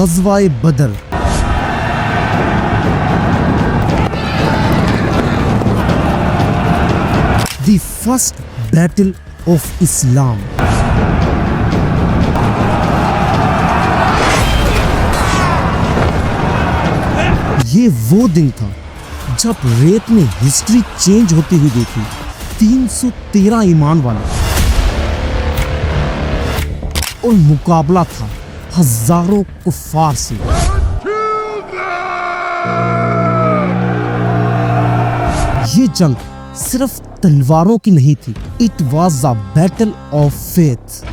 غزوہ بدر۔ The first battle of اسلام۔ یہ وہ دن تھا جب ریت نے ہسٹری چینج ہوتی ہوئی دیکھی۔ 313 ایمان والے اور مقابلہ تھا ہزاروں کفار سے۔ یہ جنگ صرف تلواروں کی نہیں تھی، it was a battle of faith.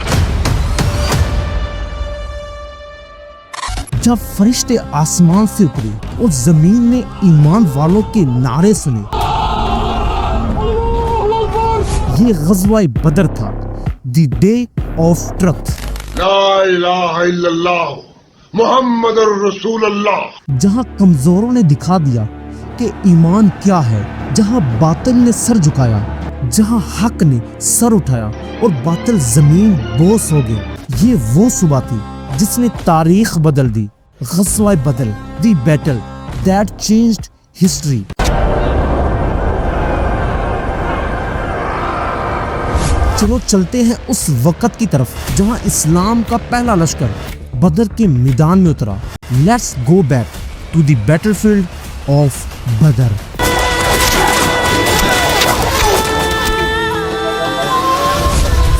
جب فرشتے آسمان سے اترے اور زمین نے ایمان والوں کے نعرے سنے، یہ غزوہ بدر تھا، دی ڈے آف ٹروتھ۔ لا الہ الا اللہ محمد الرسول اللہ۔ جہاں کمزوروں نے دکھا دیا کہ ایمان کیا ہے، جہاں باطل نے سر جھکایا، جہاں حق نے سر اٹھایا اور باطل زمین بوس ہو گئے۔ یہ وہ صبح تھی جس نے تاریخ بدل دی۔ غزوہ بدر، دی بیٹل دیٹ چینجڈ ہسٹری۔ چلو چلتے ہیں اس وقت کی طرف جہاں اسلام کا پہلا لشکر بدر کے میدان میں اترا۔ Let's go back to the battle field of Badr.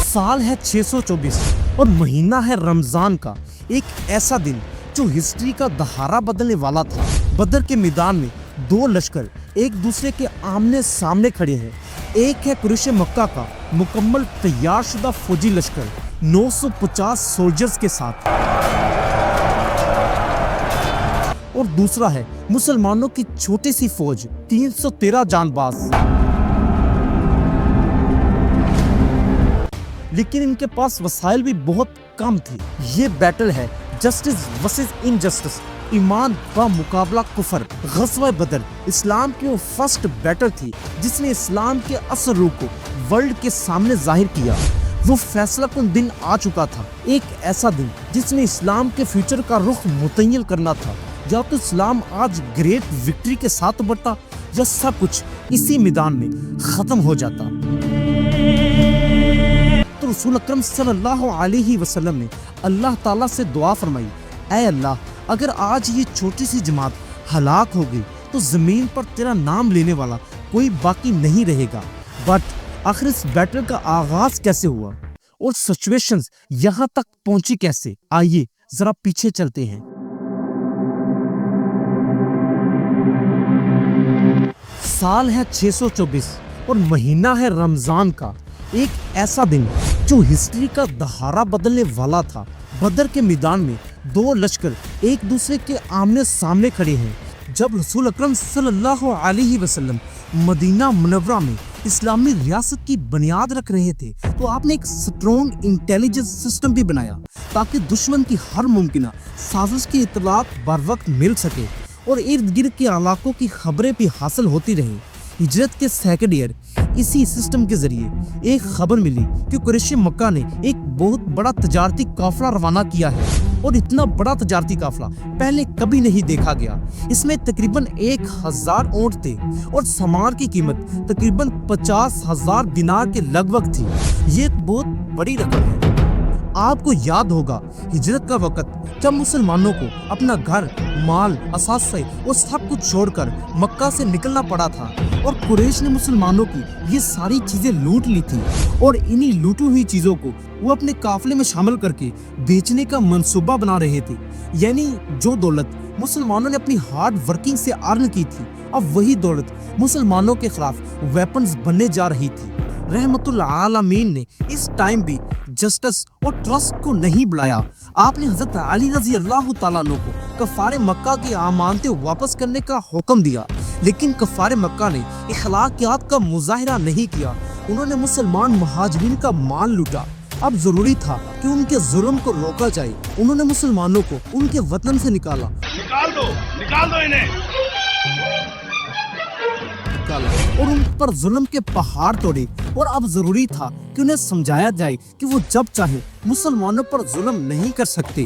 سال ہے 624 اور مہینہ ہے رمضان کا، ایک ایسا دن جو ہسٹری کا دہارا بدلنے والا تھا۔ بدر کے میدان میں دو لشکر ایک دوسرے کے آمنے سامنے کھڑے ہیں۔ ایک ہے قریش مکہ کا مکمل تیار شدہ فوجی لشکر 950 سولجرز کے ساتھ، اور دوسرا ہے مسلمانوں کی چھوٹی سی فوج 313 جان باز۔ لیکن ان کے پاس وسائل بھی بہت کم تھی۔ یہ بیٹل ہے جسٹس ورسز انجسٹس، ایمان با مقابلہ کفر۔ غزوہ بدر اسلام کی وہ فرسٹ بیٹل تھی جس نے اسلام کے اصل روح کو ورلڈ کے سامنے ظاہر کیا۔ وہ فیصلہ کن دن آ چکا تھا، ایک ایسا دن جس نے اسلام کے فیوچر کا رخ متعین کرنا تھا۔ یا تو اسلام آج گریٹ وکٹری کے ساتھ ابھرتا یا سب کچھ اسی میدان میں ختم ہو جاتا۔ تو رسول اکرم صلی اللہ علیہ وسلم نے اللہ تعالیٰ سے دعا فرمائی، اے اللہ اگر آج یہ چھوٹی سی جماعت ہلاک ہو گئی تو زمین پر تیرا نام لینے والا کوئی باقی نہیں رہے گا۔ بٹ آخر اس بیٹل کا آغاز کیسے ہوا اور سچویشنز یہاں تک پہنچی کیسے؟ آئیے ذرا پیچھے چلتے ہیں۔ سال ہے 624 اور مہینہ ہے رمضان کا، ایک ایسا دن جو ہسٹری کا دہارا بدلنے والا تھا۔ بدر کے میدان میں دو لشکر ایک دوسرے کے آمنے سامنے کھڑے ہیں۔ جب رسول اکرم صلی اللہ علیہ وسلم مدینہ منورہ میں اسلامی ریاست کی بنیاد رکھ رہے تھے تو آپ نے ایک سٹرونگ انٹیلیجنس سسٹم بھی بنایا تاکہ دشمن کی ہر ممکنہ سازش کی اطلاعات بر وقت مل سکے اور ارد گرد کے علاقوں کی خبریں بھی حاصل ہوتی رہیں۔ ہجرت کے سیکنڈ ایئر اسی سسٹم کے ذریعے ایک خبر ملی کہ قریش مکہ نے ایک بہت بڑا تجارتی قافلہ روانہ کیا ہے، اور اتنا بڑا تجارتی قافلہ پہلے کبھی نہیں دیکھا گیا۔ اس میں تقریباً 1000 اونٹ تھے اور سامان کی قیمت تقریباً 50,000 دینار کے لگ بھگ تھی۔ یہ ایک بہت بڑی رقم ہے۔ آپ کو یاد ہوگا ہجرت کا وقت جب مسلمانوں کو اپنا گھر، مال، اثاثے اور سب کچھ چھوڑ کر مکہ سے نکلنا پڑا تھا، اور قریش نے مسلمانوں کی یہ ساری چیزیں لوٹ لی تھی، اور انہی لوٹی ہوئی چیزوں کو وہ اپنے قافلے میں شامل کر کے بیچنے کا منصوبہ بنا رہے تھے۔ یعنی جو دولت مسلمانوں نے اپنی ہارڈ ورکنگ سے ارن کی تھی، اب وہی دولت مسلمانوں کے خلاف ویپنز بننے جا رہی تھی۔ رحمت العالمین نے اس ٹائم بھی جسٹس اور ٹرسٹ کو نہیں بلایا۔ آپ نے حضرت علی رضی اللہ تعالیٰ عنہ کو کفار مکہ کی امانتیں واپس کرنے کا حکم دیا، لیکن کفار مکہ نے اخلاقیات کا مظاہرہ نہیں کیا۔ انہوں نے مسلمان مہاجرین کا مال لوٹا۔ اب ضروری تھا کہ ان کے ظلم کو روکا جائے۔ انہوں نے مسلمانوں کو ان کے وطن سے نکال دو انہیں، اور ان پر ظلم کے پہاڑ توڑے، اور اب ضروری تھا کہ انہیں سمجھایا جائے کہ وہ جب چاہے مسلمانوں پر ظلم نہیں کر سکتے۔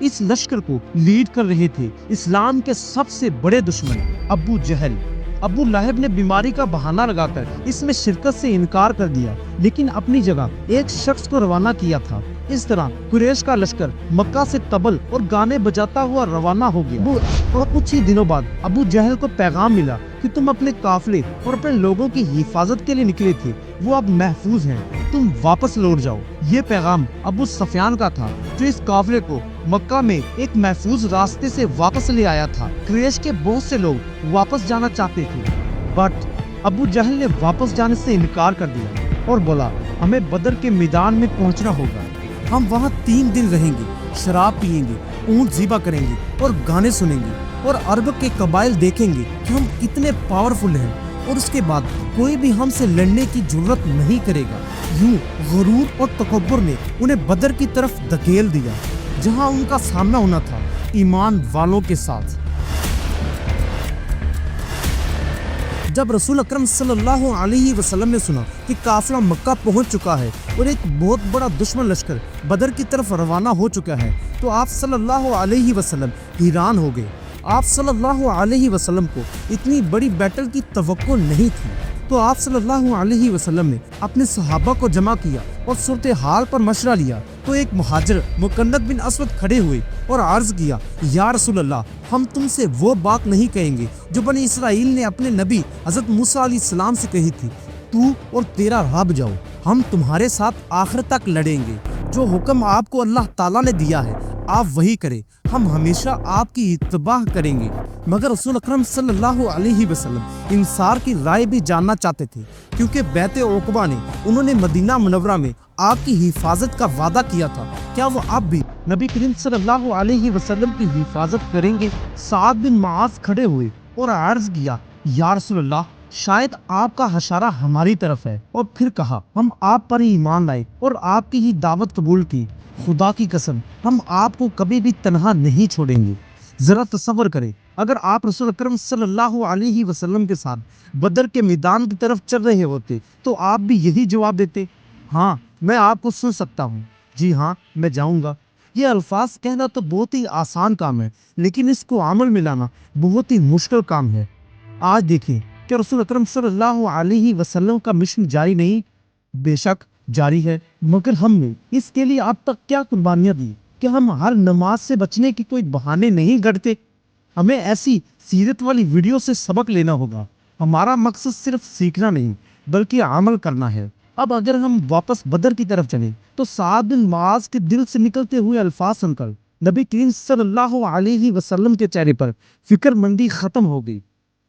اس لشکر کو لیڈ کر رہے تھے اسلام کے سب سے بڑے دشمن ابو جہل۔ ابو لہب نے بیماری کا بہانہ لگا کر اس میں شرکت سے انکار کر دیا، لیکن اپنی جگہ ایک شخص کو روانہ کیا تھا۔ اس طرح قریش کا لشکر مکہ سے طبل اور گانے بجاتا ہوا روانہ ہو گیا، اور کچھ ہی دنوں بعد ابو جہل کو پیغام ملا کہ تم اپنے قافلے اور اپنے لوگوں کی حفاظت کے لیے نکلے تھے، وہ اب محفوظ ہیں، تم واپس لوٹ جاؤ۔ یہ پیغام ابو سفیان کا تھا، جو اس قافلے کو مکہ میں ایک محفوظ راستے سے واپس لے آیا تھا۔ قریش کے بہت سے لوگ واپس جانا چاہتے تھے، بٹ ابو جہل نے واپس جانے سے انکار کر دیا اور بولا ہمیں بدر کے میدان میں پہنچنا ہوگا، ہم وہاں 3 دن رہیں گے، شراب پیئیں گے، اونٹ ذبح کریں گے اور گانے سنیں گے، اور عرب کے قبائل دیکھیں گے کہ ہم کتنے پاورفل ہیں، اور اس کے بعد کوئی بھی ہم سے لڑنے کی جرت نہیں کرے گا۔ یوں غرور اور تکبر نے انہیں بدر کی طرف دھکیل دیا، جہاں ان کا سامنا ہونا تھا ایمان والوں کے ساتھ۔ جب رسول اکرم صلی اللہ علیہ وسلم نے سنا کہ قافلہ مکہ پہنچ چکا ہے اور ایک بہت بڑا دشمن لشکر بدر کی طرف روانہ ہو چکا ہے، تو آپ صلی اللہ علیہ وسلم حیران ہو گئے۔ آپ صلی اللہ علیہ وسلم کو اتنی بڑی بیٹل کی توقع نہیں تھی، تو آپ صلی اللہ علیہ وسلم نے اپنے صحابہ کو جمع کیا اور صورتحال پر مشورہ لیا۔ تو ایک مہاجر مکند بن اسود کھڑے ہوئے اور عرض کیا، یا رسول اللہ، ہم تم سے وہ بات نہیں کہیں گے جو بنی اسرائیل نے اپنے نبی حضرت موسیٰ علیہ السلام سے کہی تھی، تو اور تیرا رب جاؤ، ہم تمہارے ساتھ آخر تک لڑیں گے، جو حکم آپ کو اللہ تعالیٰ نے دیا ہے آپ وہی کریں، ہم ہمیشہ آپ کی اتباع کریں گے۔ مگر رسول اکرم صلی اللہ علیہ وسلم انصار کی رائے بھی جاننا چاہتے تھے، کیونکہ بیعت عقبہ نے انہوں نے مدینہ منورہ میں آپ کی حفاظت کا وعدہ کیا تھا، کیا وہ اب بھی نبی کریم صلی اللہ علیہ وسلم کی حفاظت کریں گے؟ سعد بن معاذ کھڑے ہوئے اور عرض کیا، یا رسول اللہ، شاید آپ کا اشارہ ہماری طرف ہے، اور پھر کہا ہم آپ پر ہی ایمان لائے اور آپ کی ہی دعوت قبول کی، خدا کی قسم ہم آپ کو کبھی بھی تنہا نہیں چھوڑیں گے۔ ذرا تصور کریں، اگر آپ رسول اکرم صلی اللہ علیہ وسلم کے ساتھ بدر کے میدان کی طرف چل رہے ہوتے تو آپ بھی یہی جواب دیتے، ہاں میں آپ کو سن سکتا ہوں، جی ہاں میں جاؤں گا۔ یہ الفاظ کہنا تو بہت ہی آسان کام ہے، لیکن اس کو عمل میں لانا بہت ہی مشکل کام ہے۔ آج دیکھیں کہ رسول اکرم صلی اللہ علیہ وسلم کا مشن جاری نہیں، بے شک جاری ہے، مگر ہم نے اس کے لیے اب تک کیا قربانیاں دی کہ ہم ہر نماز سے بچنے کی کوئی بہانے نہیں گھڑتے۔ ہمیں ایسی سیرت والی ویڈیو سے سبق لینا ہوگا۔ ہمارا مقصد صرف سیکھنا نہیں بلکہ عمل کرنا ہے۔ اب اگر ہم واپس بدر کی طرف چلیں تو سعد بن معاذ کے دل سے نکلتے ہوئے الفاظ سن کر نبی کریم صلی اللہ علیہ وسلم کے چہرے پر فکر مندی ختم ہو گئی،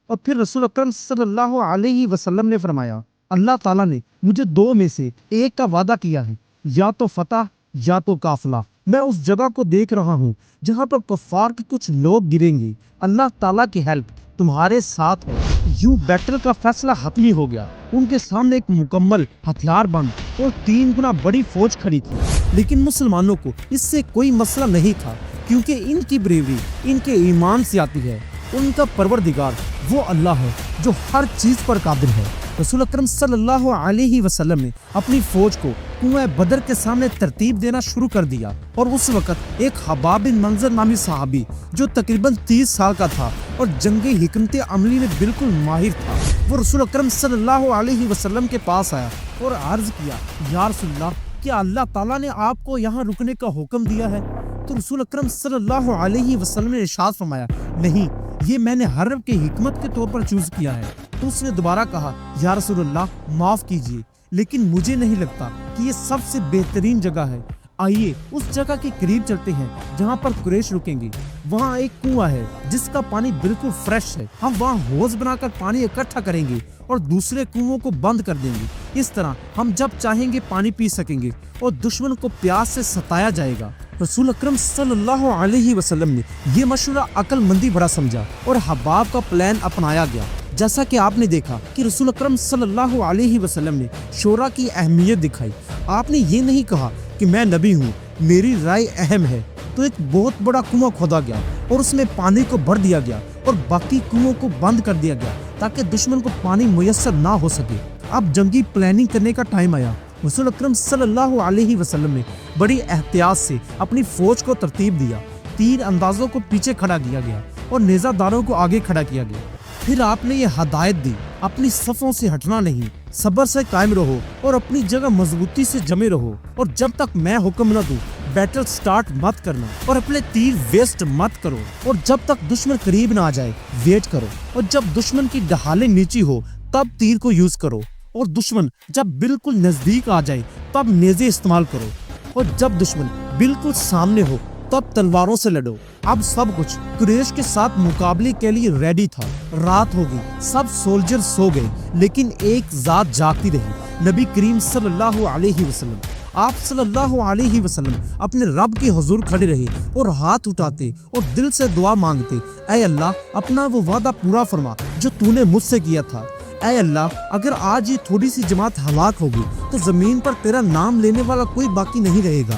اور پھر رسول اکرم صلی اللہ علیہ وسلم نے فرمایا، اللہ تعالیٰ نے مجھے 2 میں سے ایک کا وعدہ کیا ہے، یا تو فتح یا تو قافلہ۔ میں اس جگہ کو دیکھ رہا ہوں جہاں پر کفار کے کچھ لوگ گریں گے، اللہ تعالیٰ کی ہیلپ تمہارے ساتھ ہے۔ یوں بیٹل کا فیصلہ حتمی ہو گیا۔ ان کے سامنے ایک مکمل ہتھیار بند اور 3 گنا بڑی فوج کھڑی تھی، لیکن مسلمانوں کو اس سے کوئی مسئلہ نہیں تھا، کیونکہ ان کی بریوری ان کے ایمان سے آتی ہے۔ ان کا پروردگار وہ اللہ ہے جو ہر چیز پر قادر ہے۔ رسول اکرم صلی اللہ علیہ وسلم نے اپنی فوج کو کنویں بدر کے سامنے ترتیب دینا شروع کر دیا، اور اس وقت ایک حباب بن منظر نامی صحابی جو تقریباً 30 سال کا تھا اور جنگی حکمت عملی میں بالکل ماہر تھا، وہ رسول اکرم صلی اللہ علیہ وسلم کے پاس آیا اور عرض کیا، یا رسول اللہ، کیا اللہ تعالیٰ نے آپ کو یہاں رکنے کا حکم دیا ہے؟ تو رسول اکرم صلی اللہ علیہ وسلم نے ارشاد فرمایا، نہیں، یہ میں نے حرب کی حکمت کے طور پر چوز کیا ہے۔ تو اس نے دوبارہ کہا، یا رسول اللہ، معاف کیجیے، لیکن مجھے نہیں لگتا کہ یہ سب سے بہترین جگہ ہے۔ آئیے اس جگہ کے قریب چلتے ہیں جہاں پر قریش رکیں گے۔ وہاں ایک کنواں ہے جس کا پانی بالکل فریش ہے، ہم وہاں حوض بنا کر پانی اکٹھا کریں گے اور دوسرے کنووں کو بند کر دیں گے۔ اس طرح ہم جب چاہیں گے پانی پی سکیں گے اور دشمن کو پیاس سے ستایا جائے گا۔ رسول اکرم صلی اللہ علیہ وسلم نے یہ مشورہ عقل مندی بڑا سمجھا اور حباب کا پلان اپنایا گیا۔ جیسا کہ آپ نے دیکھا کہ رسول اکرم صلی اللہ علیہ وسلم نے شورا کی اہمیت دکھائی۔ آپ نے یہ نہیں کہا کہ میں نبی ہوں، میری رائے اہم ہے۔ تو ایک بہت بڑا کنواں کھودا گیا اور اس میں پانی کو بھر دیا گیا اور باقی کنووں کو بند کر دیا گیا تاکہ دشمن کو پانی میسر نہ ہو سکے۔ اب جنگی پلاننگ کرنے کا ٹائم آیا۔ رسول اکرم صلی اللہ علیہ وسلم نے بڑی احتیاط سے اپنی فوج کو ترتیب دیا۔ تیر اندازوں کو پیچھے کھڑا کیا گیا اور نیزہ داروں کو آگے کھڑا کیا گیا۔ پھر آپ نے یہ ہدایت دی، اپنی صفوں سے ہٹنا نہیں، صبر سے قائم رہو اور اپنی جگہ مضبوطی سے جمے رہو، اور جب تک میں حکم نہ دوں بیٹل سٹارٹ مت کرنا، اور اپنے تیر ویسٹ مت کرو، اور جب تک دشمن قریب نہ آ جائے ویٹ کرو، اور جب دشمن کی ڈھالیں نیچی ہو تب تیر کو یوز کرو، اور دشمن جب بالکل نزدیک آ جائے تب نیزے استعمال کرو، اور جب دشمن بالکل سامنے ہو تب تلواروں سے لڑو۔ اب سب کچھ قریش کے ساتھ مقابلے کے لیے ریڈی تھا۔ رات ہو گئی، سب سولجر سو گئے، لیکن ایک ذات جاگتی رہی، نبی کریم صلی اللہ علیہ وسلم۔ آپ صلی اللہ علیہ وسلم اپنے رب کے حضور کھڑے رہے اور ہاتھ اٹھاتے اور دل سے دعا مانگتے، اے اللہ اپنا وہ وعدہ پورا فرما جو تو نے مجھ سے کیا تھا۔ اے اللہ اگر آج یہ تھوڑی سی جماعت ہلاک ہوگی تو زمین پر تیرا نام لینے والا کوئی باقی نہیں رہے گا۔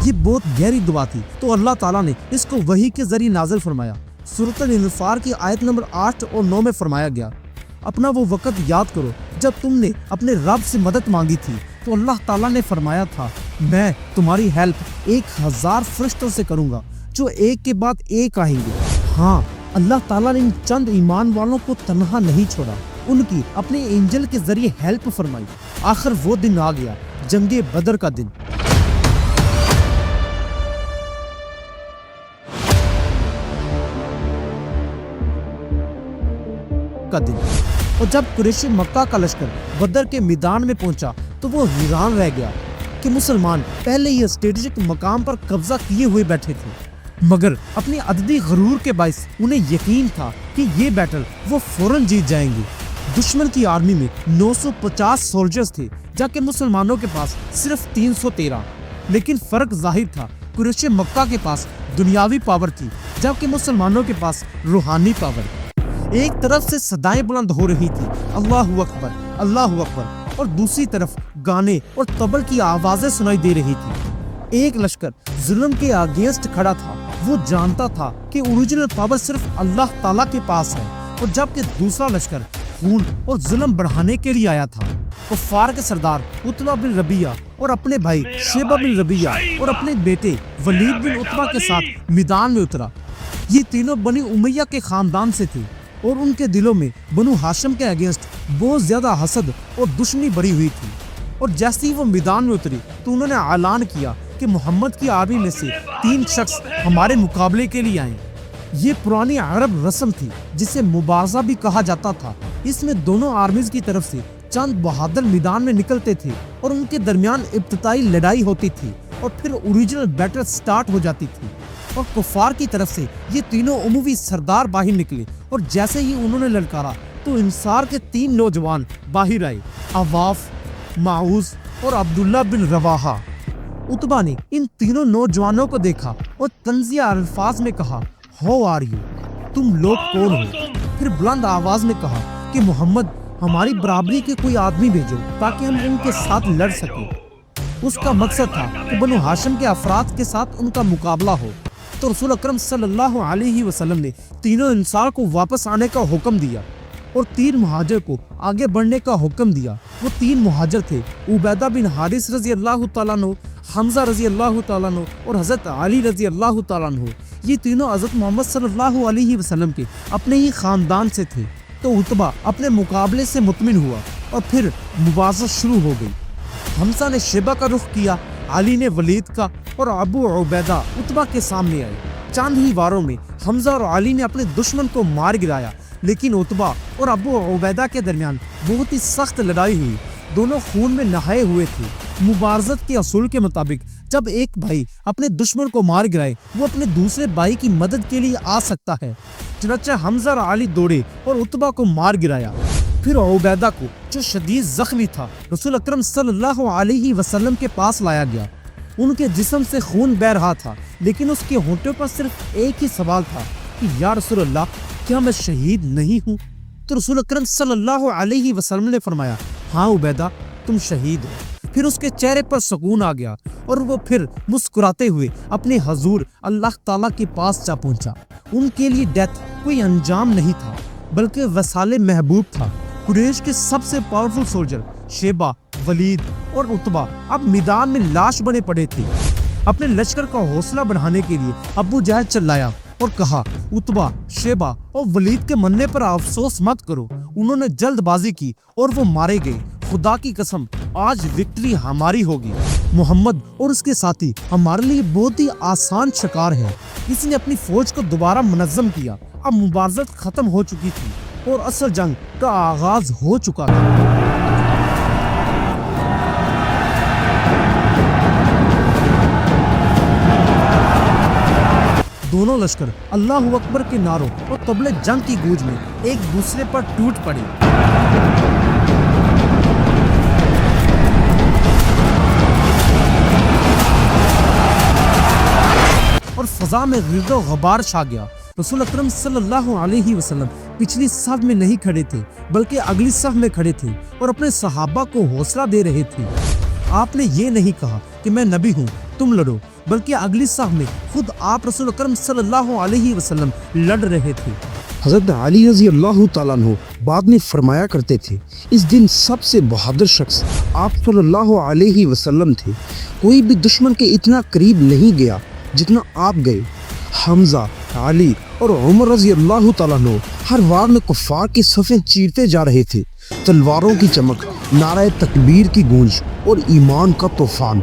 یہ بہت گہری دعا تھی، تو اللہ تعالیٰ نے اس کو وحی کے ذریعے نازل فرمایا۔ سورۃ الانفال کی آیت نمبر 8 اور 9 میں فرمایا گیا، اپنا وہ وقت یاد کرو جب تم نے اپنے رب سے مدد مانگی تھی تو اللہ تعالیٰ نے فرمایا تھا، میں تمہاری ہیلپ 1000 فرشتوں سے کروں گا جو ایک کے بعد ایک آئیں گے۔ ہاں، اللہ تعالیٰ نے ان چند ایمان والوں کو تنہا نہیں چھوڑا، ان کی اپنے اینجل کے ذریعے ہیلپ فرمائی۔ آخر وہ دن آ گیا، جنگ بدر کا دن۔ اور جب قریش مکہ کا لشکر بدر کے میدان میں پہنچا تو وہ حیران رہ گیا کہ مسلمان پہلے ہی اسٹریٹجک مقام پر قبضہ کیے ہوئے بیٹھے تھے، مگر اپنی عددی غرور کے باعث انہیں یقین تھا کہ یہ بیٹل وہ فوراً جیت جائیں گے۔ دشمن کی آرمی میں 950 سولجرز تھے جبکہ مسلمانوں کے پاس صرف 313، لیکن فرق ظاہر تھا، قریش مکہ کے پاس دنیاوی پاور تھی جبکہ مسلمانوں کے پاس روحانی پاور۔ ایک طرف سے صدائیں بلند ہو رہی تھی، اللہ اکبر اللہ اکبر، اور دوسری طرف گانے اور طبل کی آوازیں سنائی دے رہی تھی۔ ایک لشکر ظلم کے اگینسٹ کھڑا تھا، وہ جانتا تھا کہ اوریجنل پاور صرف اللہ تعالیٰ کے پاس ہے، اور جبکہ دوسرا لشکر خون اور ظلم بڑھانے کے لیے آیا تھا۔ کفار کے سردار عتبہ بن ربیعہ اور اپنے بھائی شیبہ بن ربیعہ اور اپنے بیٹے ولید بن عتبہ کے ساتھ میدان میں اترا۔ یہ تینوں بنی امیہ کے خاندان سے تھے اور ان کے دلوں میں بنو ہاشم کے اگینسٹ بہت زیادہ حسد اور دشمنی بڑھی ہوئی تھی، اور جیسے ہی وہ میدان میں اتری تو انہوں نے اعلان کیا کہ محمد کی آرمی میں سے 3 شخص ہمارے مقابلے کے لیے آئیں۔ یہ پرانی عرب رسم تھی جسے مبارزہ بھی کہا جاتا تھا۔ اس میں دونوں آرمیز کی طرف سے چند بہادر میدان میں نکلتے تھے اور ان کے درمیان ابتدائی لڑائی ہوتی تھی اور پھر اوریجنل بیٹل سٹارٹ ہو جاتی تھی، اور کفار کی طرف سے یہ تینوں عموی سردار باہر نکلے، اور جیسے ہی انہوں نے للکارا تو انصار کے 3 نوجوان باہر آئے، عواف، معوذ اور عبداللہ بن رواحہ۔ عتبہ نے ان تینوں نوجوانوں کو دیکھا اور طنزیہ الفاظ میں کہا، ہاؤ آر یو، تم لوگ کون ہو؟ پھر بلند آواز میں کہا کہ محمد ہماری برابری کے کوئی آدمی بھیجو تاکہ ہم ان کے ساتھ لڑ سکیں۔ اس کا مقصد تھا کہ بنو ہاشم کے افراد کے ساتھ ان کا مقابلہ ہو، تو رسول اکرم صلی اللہ علیہ وسلم نے تینوں انصار کو واپس آنے کا حکم دیا اور 3 مہاجر کو آگے بڑھنے کا حکم دیا۔ وہ 3 مہاجر تھے، عبیدہ بن حارث رضی اللہ تعالیٰ عنہ، حمزہ رضی اللہ تعالیٰ عنہ اور حضرت علی رضی اللہ تعالیٰ عنہ۔ یہ تینوں حضرت محمد صلی اللہ علیہ وسلم کے اپنے ہی خاندان سے تھے۔ تو عتبہ اپنے مقابلے سے مطمئن ہوا اور پھر مبارزہ شروع ہو گئی۔ حمزہ نے شیبہ کا رخ کیا، علی نے ولید کا، اور ابو عبیدہ عتبہ کے سامنے آئے۔ چند ہی واروں میں حمزہ اور علی نے اپنے دشمن کو مار گرایا، لیکن عتبہ اور ابو عبیدہ کے درمیان بہت ہی سخت لڑائی ہوئی۔ دونوں خون میں نہائے ہوئے تھے۔ مبارزت کے اصول کے مطابق جب ایک بھائی اپنے دشمن کو مار گرائے وہ اپنے دوسرے بھائی کی مدد کے لیے آ سکتا ہے۔ چنانچہ حمزہ اور علی دوڑے اور عتبہ کو مار گرایا۔ پھر عبیدہ کو، جو شدید زخمی تھا، رسول اکرم صلی اللہ علیہ وسلم کے پاس لایا گیا۔ ان کے جسم سے خون بہ رہا تھا، لیکن اس کے ہونٹوں پر صرف ایک ہی سوال تھا کہ یا رسول اللہ، کیا میں شہید نہیں ہوں؟ تو رسول اکرم صلی اللہ علیہ وسلم نے فرمایا، ہاں عبیدہ، تم شہید ہو۔ پھر اس کے چہرے پر سکون آ گیا اور وہ پھر مسکراتے ہوئے اپنے حضور اللہ تعالیٰ کے پاس جا پہنچا۔ ان کے لیے ڈیتھ کوئی انجام نہیں تھا بلکہ وصال محبوب تھا۔ قریش کے سب سے پاورفل سولجر شیبہ، ولید اور عتبہ اب میدان میں لاش بنے پڑے تھے۔ اپنے لشکر کا حوصلہ بڑھانے کے لیے ابو جہل چلایا اور کہا اتبا، شیبہ اور ولید کے مرنے پر افسوس مت کرو، انہوں نے جلد بازی کی اور وہ مارے گئے، خدا کی قسم آج وکٹری ہماری ہوگی۔ محمد اور اس کے ساتھی ہمارے لیے بہت ہی آسان شکار ہے۔ اس نے اپنی فوج کو دوبارہ منظم کیا، اب مبارزت ختم ہو چکی تھی اور اصل جنگ کا آغاز ہو چکا تھا۔ دونوں لشکر اللہ اکبر کے نعروں اور طبل جنگ کی گونج میں ایک دوسرے پر ٹوٹ پڑے۔ اور فضا میں گرد و غبار چھا گیا۔ رسول اکرم صلی اللہ علیہ وسلم پچھلی صف میں نہیں کھڑے تھے بلکہ اگلی صف میں کھڑے تھے اور اپنے صحابہ کو حوصلہ دے رہے تھے۔ آپ نے یہ نہیں کہا کہ میں نبی ہوں تم لڑو، بلکہ اگلی صف میں خود آپ رسول اکرم صلی اللہ علیہ وسلم لڑ رہے تھے۔ حضرت علی رضی اللہ تعالیٰ عنہ بعد میں فرمایا کرتے تھے، اس دن سب سے بہادر شخص آپ صلی اللہ علیہ وسلم تھے، کوئی بھی دشمن کے اتنا قریب نہیں گیا جتنا آپ گئے۔ حمزہ، علی اور عمر رضی اللہ تعالیٰ عنہ ہر وار میں کفار کی صفیں چیرتے جا رہے تھے، تلواروں کی چمک، نعرہ تکبیر کی گونج اور ایمان کا طوفان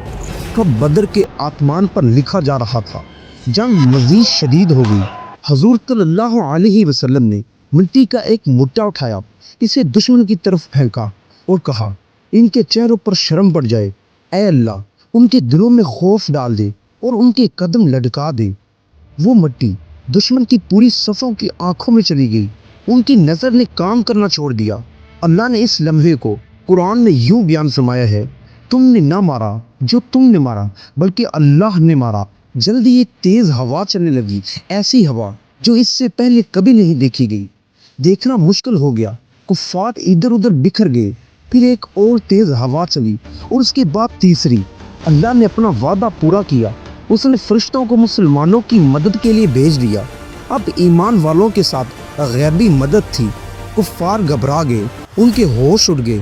سب بدر کے آسمان پر لکھا جا رہا تھا۔ جنگ مزید شدید ہو گئی۔ حضور صلی اللہ علیہ وسلم نے مٹی کا ایک مٹا اٹھایا، اسے دشمن کی طرف پھینکا اور کہا، ان کے چہروں پر شرم پڑ جائے، اے اللہ ان کے دلوں میں خوف ڈال دے اور ان کے قدم لٹکا دے۔ وہ مٹی دشمن کی پوری صفوں کی آنکھوں میں چلی گئی، ان کی نظر نے کام کرنا چھوڑ دیا۔ اللہ نے اس لمحے کو قرآن میں یوں بیان فرمایا ہے، تم نے نہ مارا جو تم نے مارا بلکہ اللہ نے مارا۔ جلدی ایک تیز ہوا چلنے لگی، ایسی ہوا جو اس سے پہلے کبھی نہیں دیکھی گئی۔ دیکھنا مشکل ہو گیا، کفار ادھر ادھر بکھر گئے، پھر ایک اور تیز ہوا چلی اور اس کے بعد تیسری۔ اللہ نے اپنا وعدہ پورا کیا، اس نے فرشتوں کو مسلمانوں کی مدد کے لیے بھیج دیا۔ اب ایمان والوں کے ساتھ غیبی مدد تھی۔ کفار گھبرا گئے، ان کے ہوش اڑ گئے۔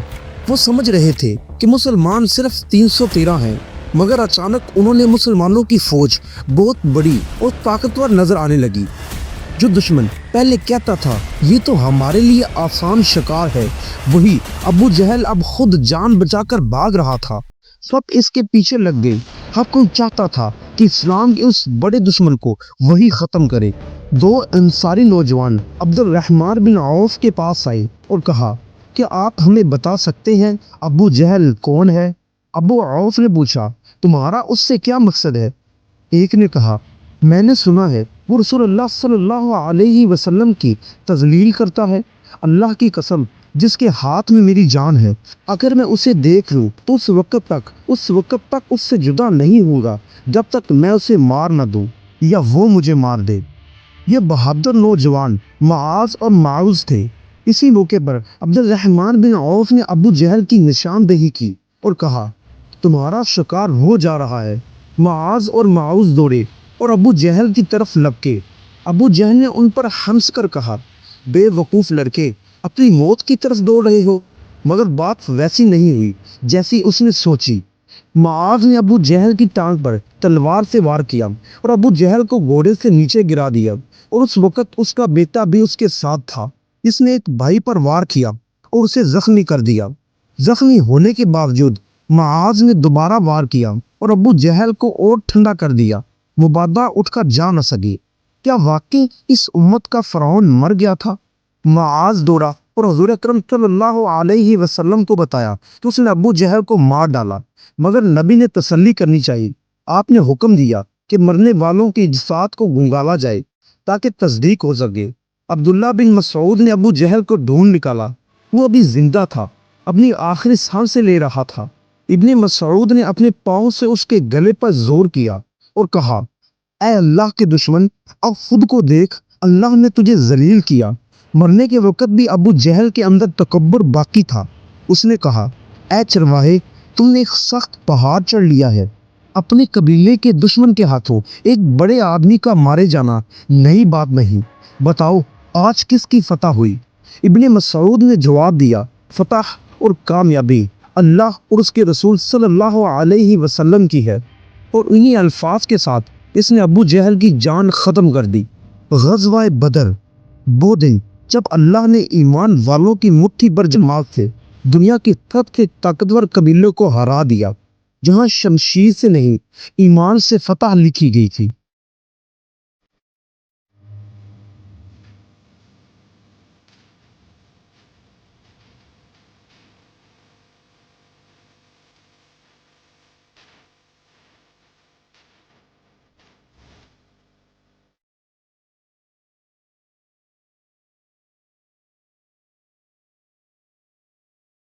وہ سمجھ رہے تھے کہ مسلمان صرف 313 ہیں، مگر اچانک انہوں نے مسلمانوں کی فوج بہت بڑی اور طاقتور نظر آنے لگی۔ جو دشمن پہلے کہتا تھا یہ تو ہمارے لیے آسان شکار ہے، وہی ابو جہل اب خود جان بچا کر بھاگ رہا تھا۔ سب اس کے پیچھے لگ گئے۔ ہر کوئی چاہتا تھا کہ اسلام کے اس بڑے دشمن کو وہی ختم کرے۔ دو انصاری نوجوان عبد الرحمن بن عوف کے پاس آئے اور کہا، کیا آپ ہمیں بتا سکتے ہیں ابو جہل کون ہے؟ ابو عوف نے پوچھا، تمہارا اس سے کیا مقصد ہے؟ ایک نے کہا، میں نے سنا ہے وہ رسول اللہ صلی اللہ علیہ وسلم کی تذلیل کرتا ہے۔ اللہ کی قسم جس کے ہاتھ میں میری جان ہے، اگر میں اسے دیکھ لوں تو اس وقت تک اس سے جدا نہیں ہوگا جب تک میں اسے مار نہ دوں یا وہ مجھے مار دے۔ یہ بہادر نوجوان معاذ اور معوذ تھے۔ اسی موقع پر عبد الرحمن بن عوف نے ابو جہل کی نشاندہی کی اور کہا، تمہارا شکار ہو جا رہا ہے۔ معاذ اور معوذ دوڑے اور ابو جہل کی طرف لپکے۔ ابو جہل نے ان پر ہنس کر کہا، بے وقوف لڑکے، اپنی موت کی طرف دوڑ رہے ہو۔ مگر بات ویسی نہیں ہوئی جیسی اس نے سوچی۔ معاذ نے ابو جہل کی ٹانگ پر تلوار سے وار کیا اور ابو جہل کو گھوڑے سے نیچے گرا دیا، اور اس وقت اس کا بیٹا بھی اس کے ساتھ تھا۔ اس نے ایک بھائی پر وار کیا اور اسے زخمی کر دیا۔ زخمی ہونے کے باوجود معاذ نے دوبارہ وار کیا اور ابو جہل کو اور ٹھنڈا کر دیا۔ مبادہ اٹھ کر جا نہ سکی۔ کیا واقعی اس امت کا فرعون مر گیا تھا؟ معاذ دوڑا اور حضور اکرم صلی اللہ علیہ وسلم کو بتایا کہ اس نے ابو جہل کو مار ڈالا، مگر نبی نے تسلی کرنی چاہیے۔ آپ نے حکم دیا کہ مرنے والوں کی جسات کو گنگالا جائے تاکہ تصدیق ہو سکے۔ عبداللہ بن مسعود نے ابو جہل کو ڈھونڈ نکالا، وہ ابھی زندہ تھا، اپنی آخری سانسیں لے رہا تھا۔ ابن مسعود نے اپنے پاؤں سے اس کے گلے پر زور کیا اور کہا، اے اللہ کے دشمن، اب خود کو دیکھ، اللہ نے تجھے ذلیل کیا۔ مرنے کے وقت بھی ابو جہل کے اندر تکبر باقی تھا۔ اس نے کہا، اے چرواہے، تم نے ایک سخت پہاڑ چڑھ لیا ہے۔ اپنے قبیلے کے دشمن کے ہاتھوں ایک بڑے آدمی کا مارے جانا نئی بات نہیں۔ بتاؤ آج کس کی فتح ہوئی؟ ابن مسعود نے جواب دیا، فتح اور کامیابی اللہ اور اس کے رسول صلی اللہ علیہ وسلم کی ہے۔ اور انہی الفاظ کے ساتھ اس نے ابو جہل کی جان ختم کر دی۔ غزوہ بدر، وہ دن جب اللہ نے ایمان والوں کی مٹھی بھر جماعت سے دنیا کے سب سے طاقتور قبیلوں کو ہرا دیا، جہاں شمشیر سے نہیں ایمان سے فتح لکھی گئی تھی۔